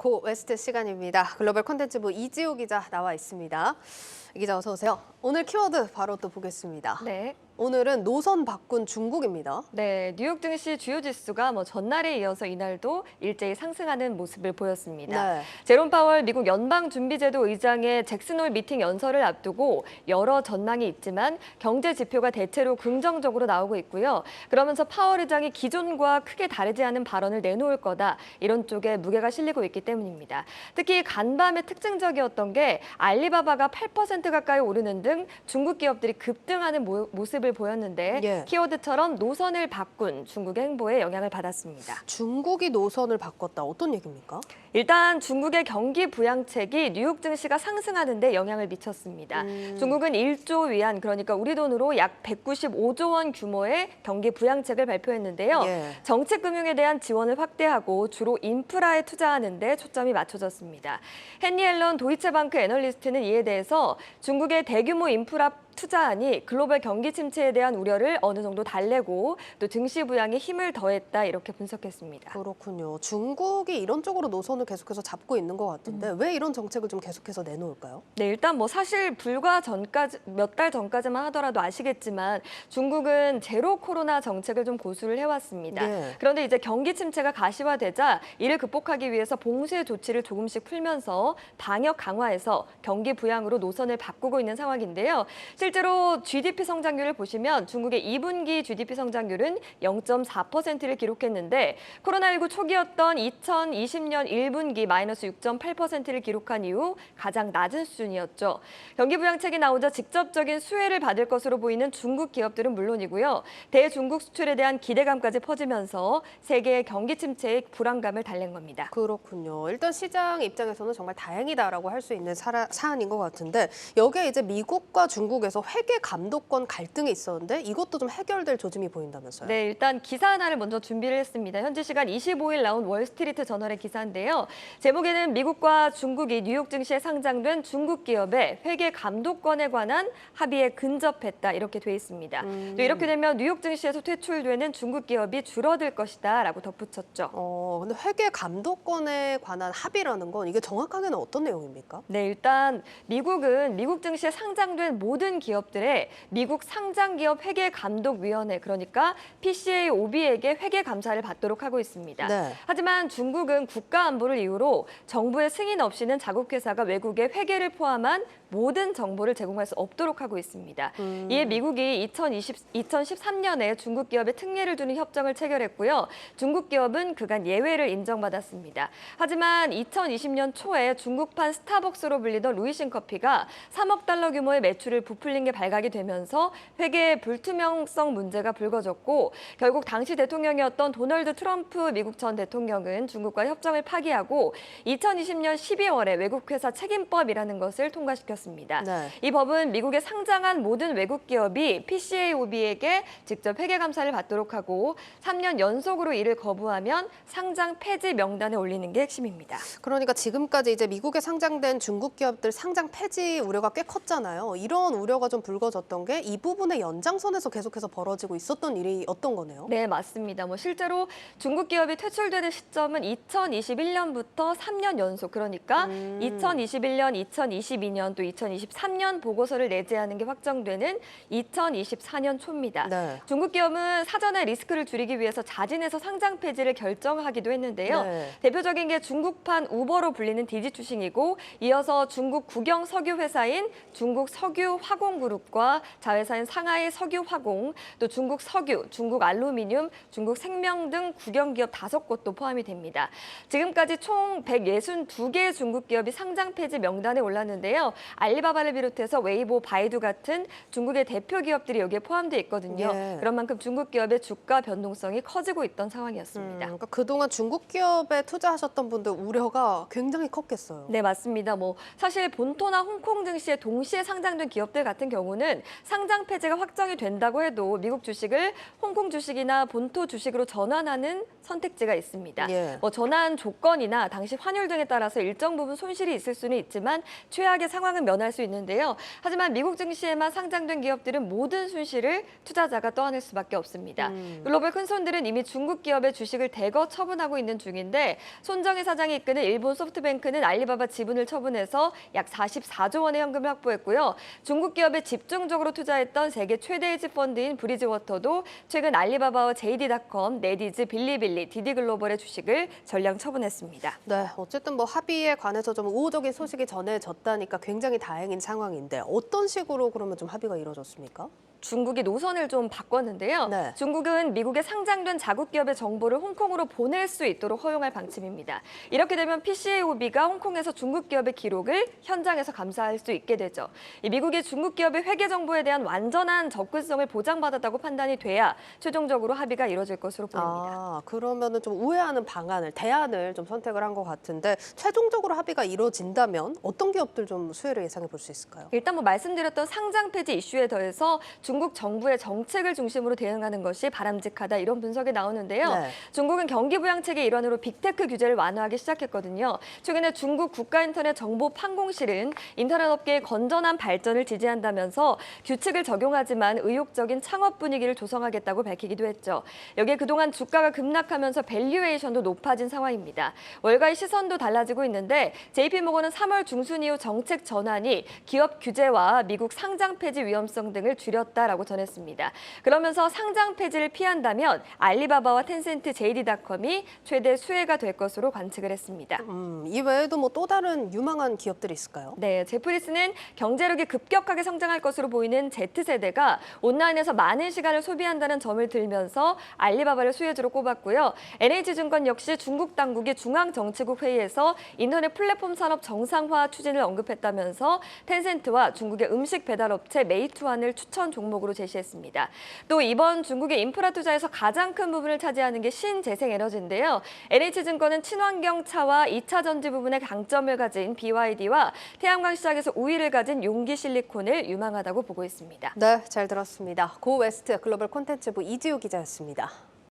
고 웨스트 시간입니다. 글로벌 콘텐츠부 이지호 기자 나와 있습니다. 이 기자 어서 오세요. 오늘 키워드 바로 또 보겠습니다. 네. 오늘은 노선 바꾼 중국입니다. 네, 뉴욕 증시 주요 지수가 전날에 이어서 이날도 일제히 상승하는 모습을 보였습니다. 네. 제롬 파월 미국 연방준비제도 의장의 잭슨홀 미팅 연설을 앞두고 여러 전망이 있지만 경제 지표가 대체로 긍정적으로 나오고 있고요. 그러면서 파월 의장이 기존과 크게 다르지 않은 발언을 내놓을 거다, 이런 쪽에 무게가 실리고 있기 때문입니다. 특히 간밤에 특징적이었던 게 알리바바가 8% 가까이 오르는 등 중국 기업들이 급등하는 모습을 보였는데 예. 키워드처럼 노선을 바꾼 중국의 행보에 영향을 받았습니다. 중국이 노선을 바꿨다. 어떤 얘기입니까? 일단 중국의 경기 부양책이 뉴욕 증시가 상승하는 데 영향을 미쳤습니다. 중국은 1조 위안, 그러니까 우리 돈으로 약 195조 원 규모의 경기 부양책을 발표했는데요. 예. 정책금융에 대한 지원을 확대하고 주로 인프라에 투자하는 데 초점이 맞춰졌습니다. 헨리 앨런 도이체방크 애널리스트는 이에 대해서 중국의 대규모 인프라 투자안이 글로벌 경기 침체에 대한 우려를 어느 정도 달래고 또 증시 부양에 힘을 더했다, 이렇게 분석했습니다. 그렇군요. 중국이 이런 쪽으로 노선을 계속해서 잡고 있는 것 같은데 왜 이런 정책을 좀 계속해서 내놓을까요? 네, 일단 사실 불과 몇 달 전까지만 하더라도 아시겠지만 중국은 제로 코로나 정책을 좀 고수를 해왔습니다. 네. 그런데 이제 경기 침체가 가시화되자 이를 극복하기 위해서 봉쇄 조치를 조금씩 풀면서 방역 강화해서 경기 부양으로 노선을 바꾸고 있는 상황인데요. 실제로 GDP 성장률을 보시면 중국의 2분기 GDP 성장률은 0.4%를 기록했는데 코로나19 초기였던 2020년 1분기 마이너스 6.8%를 기록한 이후 가장 낮은 수준이었죠. 경기 부양책이 나오자 직접적인 수혜를 받을 것으로 보이는 중국 기업들은 물론이고요. 대중국 수출에 대한 기대감까지 퍼지면서 세계의 경기 침체의 불안감을 달랜 겁니다. 그렇군요. 일단 시장 입장에서는 정말 다행이다라고 할 수 있는 사안인 것 같은데 여기에 이제 미국과 중국에서 회계 감독권 갈등이 있었는데 이것도 좀 해결될 조짐이 보인다면서요? 네, 일단 기사 하나를 먼저 준비를 했습니다. 현지 시간 25일 나온 월스트리트 저널의 기사인데요. 제목에는 미국과 중국이 뉴욕 증시에 상장된 중국 기업의 회계 감독권에 관한 합의에 근접했다, 이렇게 돼 있습니다. 또 이렇게 되면 뉴욕 증시에서 퇴출되는 중국 기업이 줄어들 것이다라고 덧붙였죠. 근데 회계 감독권에 관한 합의라는 건 이게 정확하게는 어떤 내용입니까? 네, 일단 미국은 미국 증시에 상장된 모든 기업들의 미국 상장기업 회계감독위원회, 그러니까 PCAOB에게 회계 감사를 받도록 하고 있습니다. 네. 하지만 중국은 국가 안보를 이유로 정부의 승인 없이는 자국회사가 외국의 회계를 포함한 모든 정보를 제공할 수 없도록 하고 있습니다. 이에 미국이 2013년에 중국 기업에 특례를 주는 협정을 체결했고요. 중국 기업은 그간 예외를 인정받았습니다. 하지만 2020년 초에 중국판 스타벅스로 불리던 루이싱 커피가 3억 달러 규모의 매출을 부풀린 게 발각이 되면서 회계의 불투명성 문제가 불거졌고 결국 당시 대통령이었던 도널드 트럼프 미국 전 대통령은 중국과 협정을 파기하고 2020년 12월에 외국회사 책임법이라는 것을 통과시켰습니다. 네. 이 법은 미국에 상장한 모든 외국 기업이 PCAOB에게 직접 회계 감사를 받도록 하고 3년 연속으로 이를 거부하면 상장 폐지 명단에 올리는 게 핵심입니다. 그러니까 지금까지 이제 미국에 상장된 중국 기업들 상장 폐지 우려가 꽤 컸잖아요. 이런 우려가 좀 불거졌던 게 이 부분의 연장선에서 계속해서 벌어지고 있었던 일이었던 거네요. 네, 맞습니다. 실제로 중국 기업이 퇴출되는 시점은 2021년부터 3년 연속, 그러니까 2021년, 2022년, 또 2023년 보고서를 내재하는 게 확정되는 2024년 초입니다. 네. 중국 기업은 사전에 리스크를 줄이기 위해서 자진해서 상장 폐지를 결정하기도 했는데요. 네. 대표적인 게 중국판 우버로 불리는 디지추싱이고 이어서 중국 국영 석유 회사인 중국 석유 화공그룹과 자회사인 상하이 석유 화공, 또 중국 석유, 중국 알루미늄, 중국 생명 등 국영 기업 5곳도 포함이 됩니다. 지금까지 총 162개의 중국 기업이 상장 폐지 명단에 올랐는데요. 알리바바를 비롯해서 웨이보, 바이두 같은 중국의 대표 기업들이 여기에 포함되어 있거든요. 예. 그런 만큼 중국 기업의 주가 변동성이 커지고 있던 상황이었습니다. 그러니까 그동안 중국 기업에 투자하셨던 분들 우려가 굉장히 컸겠어요. 네, 맞습니다. 사실 본토나 홍콩 증시에 동시에 상장된 기업들 같은 같은 경우는 상장 폐지가 확정이 된다고 해도 미국 주식을 홍콩 주식이나 본토 주식으로 전환하는 선택지가 있습니다. 예. 전환 조건이나 당시 환율 등에 따라서 일정 부분 손실이 있을 수는 있지만 최악의 상황은 면할 수 있는데요. 하지만 미국 증시에만 상장된 기업들은 모든 손실을 투자자가 떠안을 수밖에 없습니다. 글로벌 큰 손들은 이미 중국 기업의 주식을 대거 처분하고 있는 중인데 손정혜 사장이 이끄는 일본 소프트뱅크는 알리바바 지분을 처분해서 약 44조 원의 현금을 확보했고요. 중국 기업에 집중적으로 투자했던 세계 최대 헤지 펀드인 브리지워터도 최근 알리바바와 JD.com, 네디즈, 빌리빌리, 디디글로벌의 주식을 전량 처분했습니다. 네, 어쨌든 뭐 합의에 관해서 좀 우호적인 소식이 전해졌다니까 굉장히 다행인 상황인데 어떤 식으로 그러면 좀 합의가 이루어졌습니까? 중국이 노선을 좀 바꿨는데요. 네. 중국은 미국에 상장된 자국 기업의 정보를 홍콩으로 보낼 수 있도록 허용할 방침입니다. 이렇게 되면 PCAOB가 홍콩에서 중국 기업의 기록을 현장에서 감사할 수 있게 되죠. 미국이 중국 기업의 회계 정보에 대한 완전한 접근성을 보장받았다고 판단이 돼야 최종적으로 합의가 이루어질 것으로 보입니다. 그러면은 좀 우회하는 대안을 좀 선택을 한 것 같은데 최종적으로 합의가 이루어진다면 어떤 기업들 좀 수혜를 예상해 볼 수 있을까요? 일단 말씀드렸던 상장 폐지 이슈에 더해서 중국 정부의 정책을 중심으로 대응하는 것이 바람직하다 이런 분석이 나오는데요. 네. 중국은 경기 부양책의 일환으로 빅테크 규제를 완화하기 시작했거든요. 최근에 중국 국가인터넷 정보판공실은 인터넷 업계의 건전한 발전을 지지한다면서 규칙을 적용하지만 의욕적인 창업 분위기를 조성하겠다고 밝히기도 했죠. 여기에 그동안 주가가 급락하면서 밸류에이션도 높아진 상황입니다. 월가의 시선도 달라지고 있는데 JP모건은 3월 중순 이후 정책 전환이 기업 규제와 미국 상장 폐지 위험성 등을 줄였다라고 전했습니다. 그러면서 상장 폐지를 피한다면 알리바바와 텐센트, JD.com이 최대 수혜가 될 것으로 관측을 했습니다. 이 외에도 뭐 또 다른 유망한 기업들이 있을까요? 네, 제프리스는 경제력이 급격하게 성장할 것으로 보이는 Z세대가 온라인에서 많은 시간을 소비한다는 점을 들면서 알리바바를 수혜주로 꼽았고요. NH증권 역시 중국 당국이 중앙정치국 회의에서 인터넷 플랫폼 산업 정상화 추진을 언급했다면서 텐센트와 중국의 음식 배달업체 메이투안을 추천 종목으로 제시했습니다. 또 이번 중국의 인프라 투자에서 가장 큰 부분을 차지하는 게 신재생에너지인데요. NH증권은 친환경 차와 2차 전지 부분의 강점을 가진 BYD와 태양광 시장에서 우위를 가진 용기 실리콘을 유망하다고 보고 있습니다. 네, 잘 들었습니다. 고 웨스트 글로벌 콘텐츠부 이지우 기자였습니다.